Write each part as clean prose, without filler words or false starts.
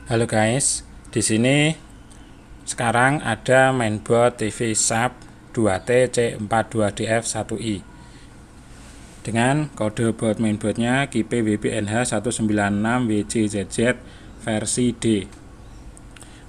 Halo guys, di sini sekarang ada mainboard TV Sharp 2T C42DF1i dengan kode baut mainboardnya KIP WBNH 196WJZZ versi D.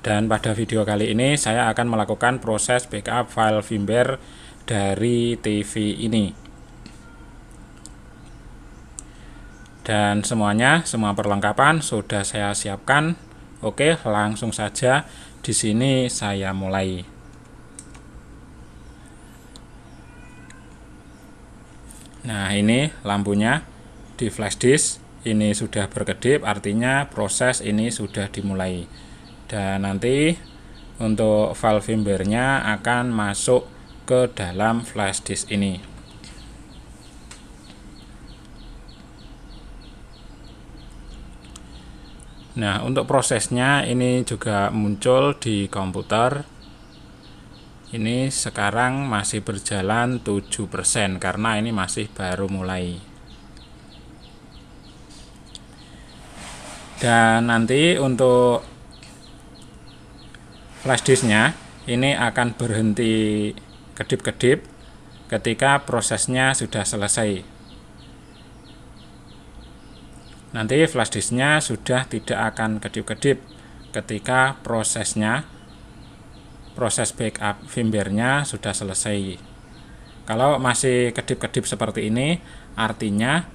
Dan pada video kali ini saya akan melakukan proses backup file firmware dari TV ini. Dan semua perlengkapan sudah saya siapkan. Oke, langsung saja di sini saya mulai. Nah, ini lampunya di flash disk ini sudah berkedip, artinya proses ini sudah dimulai. Dan nanti untuk file firmware-nya akan masuk ke dalam flash disk ini. Nah, untuk prosesnya ini juga muncul di komputer. Ini sekarang masih berjalan 7% karena ini masih baru mulai. Dan nanti untuk flash disknya ini akan berhenti kedip-kedip ketika prosesnya sudah selesai. Nanti flash disknya sudah tidak akan kedip-kedip ketika proses backup firmware-nya sudah selesai. Kalau masih kedip-kedip seperti ini, artinya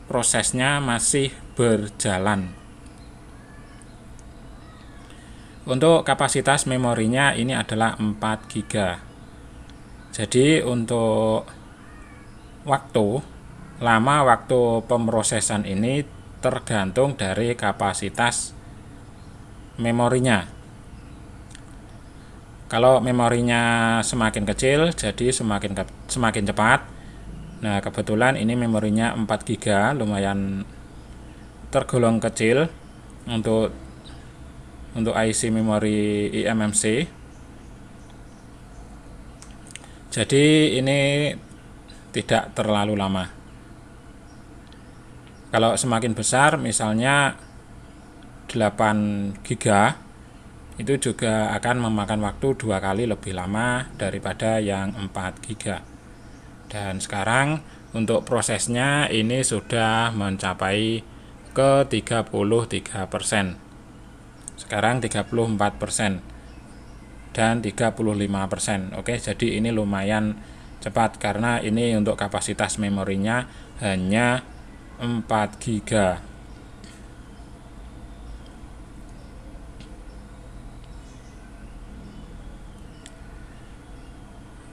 prosesnya masih berjalan. Untuk kapasitas memorinya ini adalah 4 GB. Jadi untuk lama waktu pemrosesan ini tergantung dari kapasitas memorinya. Kalau memorinya semakin kecil, jadi semakin cepat. Nah, kebetulan ini memorinya 4 GB, lumayan tergolong kecil untuk IC memori eMMC. Jadi ini tidak terlalu lama. Kalau semakin besar, misalnya 8 GB, itu juga akan memakan waktu 2 kali lebih lama daripada yang 4 GB. Dan sekarang untuk prosesnya ini sudah mencapai ke 33%. Sekarang 34% dan 35%. Oke, jadi ini lumayan cepat karena ini untuk kapasitas memorinya hanya 4 GB.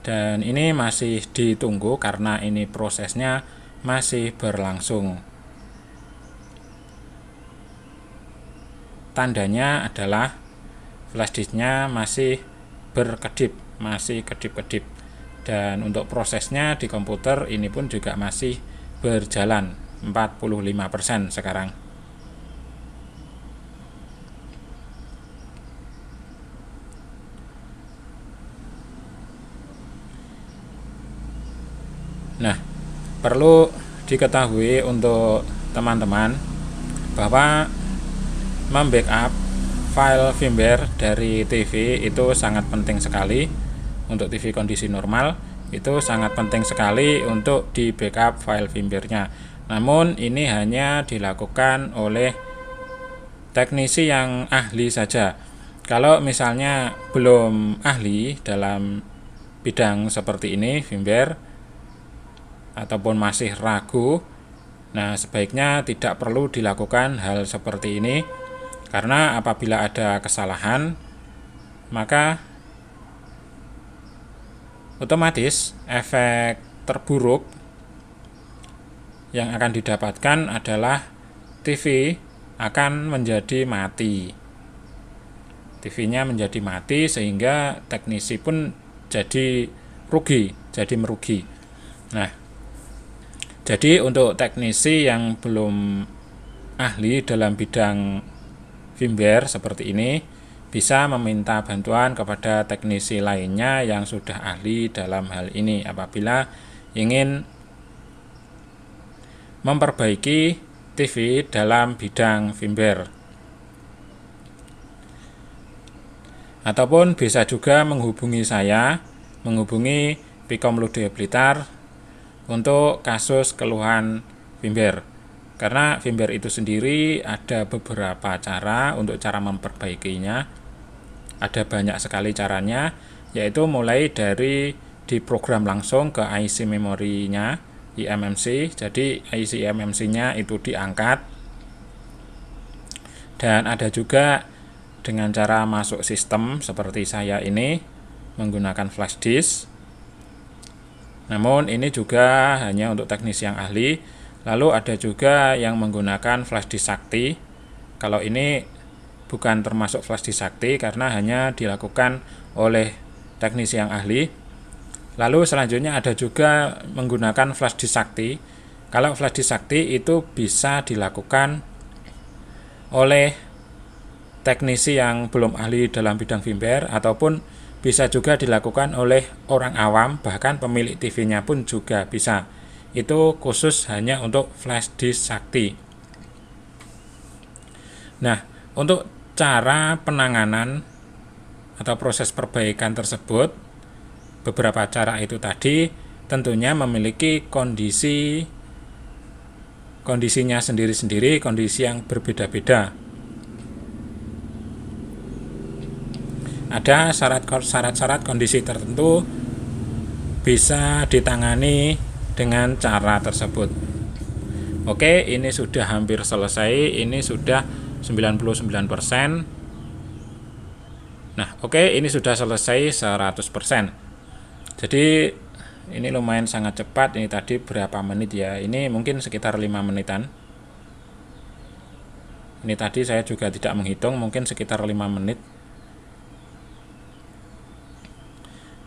Dan ini masih ditunggu karena ini prosesnya masih berlangsung. Tandanya adalah flash disknya masih berkedip, masih kedip-kedip. Dan untuk prosesnya di komputer ini pun juga masih berjalan 45% sekarang. Nah, perlu diketahui untuk teman-teman bahwa membackup file firmware dari TV itu sangat penting sekali. Untuk TV kondisi normal itu sangat penting sekali untuk di backup file firmware-nya. Namun ini hanya dilakukan oleh teknisi yang ahli saja. Kalau misalnya belum ahli dalam bidang seperti ini firmware ataupun masih ragu, nah sebaiknya tidak perlu dilakukan hal seperti ini, karena apabila ada kesalahan maka otomatis efek terburuk yang akan didapatkan adalah TV akan menjadi mati. TV-nya menjadi mati sehingga teknisi pun jadi merugi. Nah, jadi untuk teknisi yang belum ahli dalam bidang firmware seperti ini bisa meminta bantuan kepada teknisi lainnya yang sudah ahli dalam hal ini apabila ingin memperbaiki TV dalam bidang firmware. Ataupun bisa juga menghubungi saya, menghubungi Pikom Ludoyo Blitar untuk kasus keluhan firmware. Karena firmware itu sendiri ada beberapa cara untuk cara memperbaikinya. Ada banyak sekali caranya, yaitu mulai dari diprogram langsung ke IC memorinya, eMMC. Jadi IC eMMC-nya itu diangkat. Dan ada juga dengan cara masuk sistem seperti saya ini menggunakan flash disk. Namun ini juga hanya untuk teknisi yang ahli. Lalu ada juga yang menggunakan flash disk sakti. Kalau ini bukan termasuk flash disk sakti karena hanya dilakukan oleh teknisi yang ahli. Lalu selanjutnya ada juga menggunakan flash disk sakti. Kalau flash disk sakti itu bisa dilakukan oleh teknisi yang belum ahli dalam bidang firmware, ataupun bisa juga dilakukan oleh orang awam, bahkan pemilik TV-nya pun juga bisa. Itu khusus hanya untuk flash disk sakti. Nah, untuk cara penanganan atau proses perbaikan tersebut, beberapa cara itu tadi tentunya memiliki kondisinya sendiri-sendiri, kondisi yang berbeda-beda. Ada syarat-syarat kondisi tertentu bisa ditangani dengan cara tersebut. Oke, ini sudah hampir selesai, ini sudah 99%. Nah, oke, ini sudah selesai 100%. Jadi ini lumayan sangat cepat. Ini tadi berapa menit ya? Ini mungkin sekitar 5 menitan. Ini tadi saya juga tidak menghitung, mungkin sekitar 5 menit.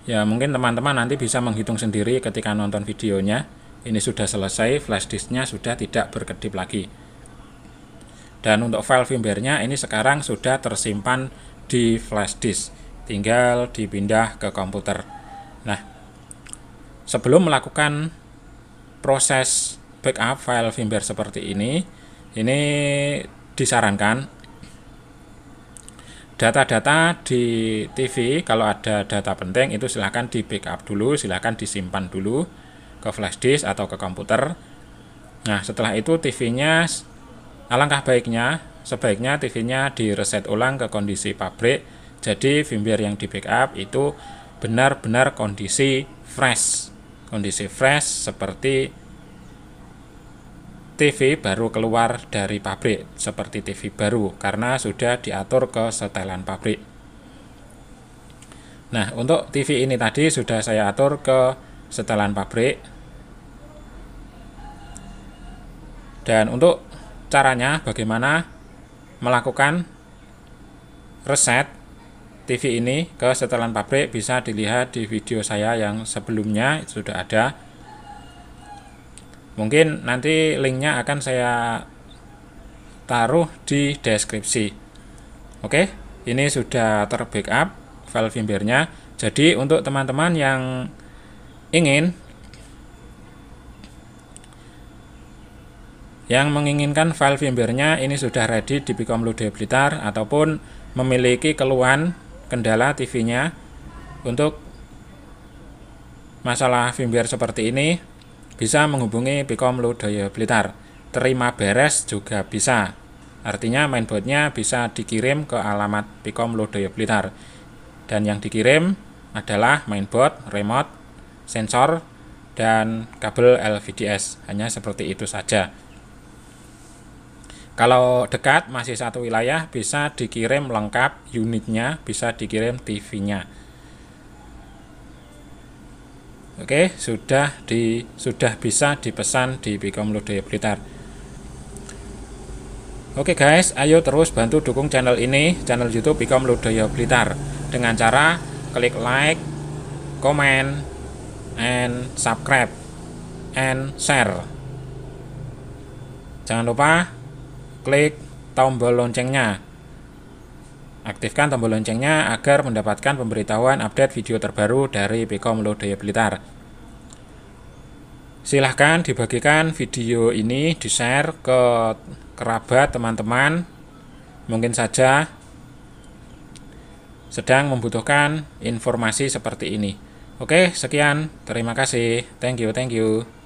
Ya, mungkin teman-teman nanti bisa menghitung sendiri ketika nonton videonya. Ini sudah selesai, flash disknya sudah tidak berkedip lagi. Dan untuk file firmware-nya ini sekarang sudah tersimpan di flash disk, tinggal dipindah ke komputer. Nah, sebelum melakukan proses backup file firmware seperti ini disarankan data-data di TV, kalau ada data penting itu silahkan di backup dulu, silahkan disimpan dulu ke flash disk atau ke komputer. Nah, setelah itu TV-nya, alangkah sebaiknya TV-nya direset ulang ke kondisi pabrik. Jadi firmware yang di backup itu benar-benar kondisi fresh seperti TV baru keluar dari pabrik, seperti TV baru, karena sudah diatur ke setelan pabrik. Nah, untuk TV ini tadi sudah saya atur ke setelan pabrik. Dan untuk caranya bagaimana melakukan reset TV ini ke setelan pabrik bisa dilihat di video saya yang sebelumnya, itu sudah ada. Mungkin nanti linknya akan saya taruh di deskripsi. Oke, ini sudah terbackup file firmware-nya. Jadi untuk teman-teman yang menginginkan file firmware-nya ini sudah ready di Pikom Ludoyo Blitar, ataupun memiliki keluhan kendala TV-nya untuk masalah firmware seperti ini, bisa menghubungi Pikom Ludoyo Blitar. Terima beres juga bisa. Artinya mainboardnya bisa dikirim ke alamat Pikom Ludoyo Blitar. Dan yang dikirim adalah mainboard, remote, sensor, dan kabel LVDS. Hanya seperti itu saja. Kalau dekat masih satu wilayah, bisa dikirim lengkap unitnya, bisa dikirim TV-nya. Oke, sudah bisa dipesan di Pikom Ludoyo Blitar. Oke guys, ayo terus bantu dukung channel ini, channel YouTube Pikom Ludoyo Blitar, dengan cara klik like, comment, and subscribe, and share. Jangan lupa klik tombol loncengnya. Aktifkan tombol loncengnya agar mendapatkan pemberitahuan update video terbaru dari Pikom Ludoyo Blitar. Silahkan dibagikan video ini, di-share ke kerabat, teman-teman. Mungkin saja sedang membutuhkan informasi seperti ini. Oke, sekian. Terima kasih. Thank you.